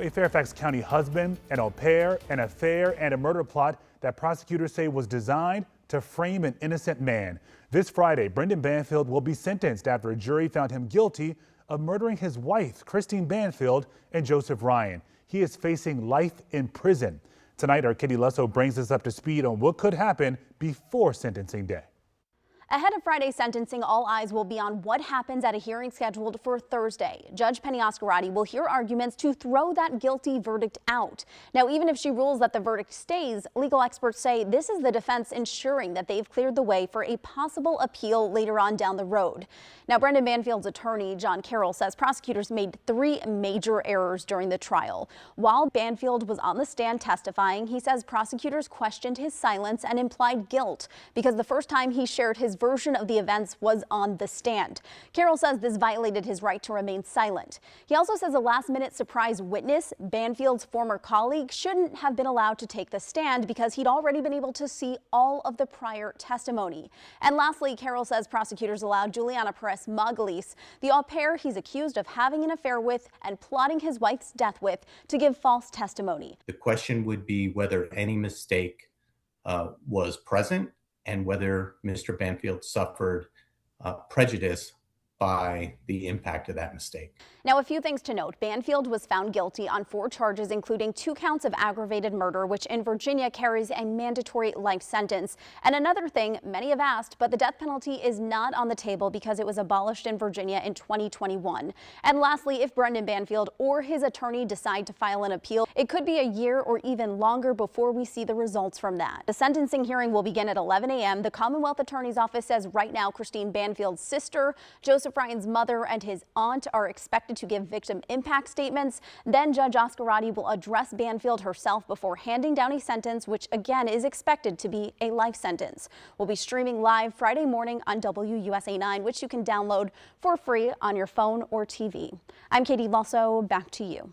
A Fairfax County husband, an au pair, an affair, and a murder plot that prosecutors say was designed to frame an innocent man. This Friday, Brendan Banfield will be sentenced after a jury found him guilty of murdering his wife, Christine Banfield, and Joseph Ryan. He is facing life in prison. Tonight, our Katie Lusso brings us up to speed on what could happen before sentencing day. Ahead of Friday's sentencing, all eyes will be on what happens at a hearing scheduled for Thursday. Judge Penny Oscarati will hear arguments to throw that guilty verdict out. Now, even if she rules that the verdict stays, legal experts say this is the defense ensuring that they've cleared the way for a possible appeal later on down the road. Now, Brendan Banfield's attorney, John Carroll, says prosecutors made three major errors during the trial. While Banfield was on the stand testifying, he says prosecutors questioned his silence and implied guilt because the first time he shared his version of the events was on the stand. Carroll says this violated his right to remain silent. He also says a last-minute surprise witness, Banfield's former colleague, shouldn't have been allowed to take the stand because he'd already been able to see all of the prior testimony. And lastly, Carroll says prosecutors allowed Juliana Perez-Magalhaes, the au pair he's accused of having an affair with and plotting his wife's death with, to give false testimony. The question would be whether any mistake was present and whether Mr. Banfield suffered prejudice by the impact of that mistake. Now, a few things to note. Banfield was found guilty on 4 charges, including 2 counts of aggravated murder, which in Virginia carries a mandatory life sentence. And another thing many have asked, but the death penalty is not on the table because it was abolished in Virginia in 2021. And lastly, if Brendan Banfield or his attorney decide to file an appeal, it could be a year or even longer before we see the results from that. The sentencing hearing will begin at 11 a.m. The Commonwealth Attorney's Office says right now Christine Banfield's sister, Joseph Ryan's mother, and his aunt are expected to give victim impact statements. Then Judge Oscarati will address Banfield herself before handing down a sentence, which again is expected to be a life sentence. We'll be streaming live Friday morning on WUSA 9, which you can download for free on your phone or TV. I'm Katie Lusso. Back to you.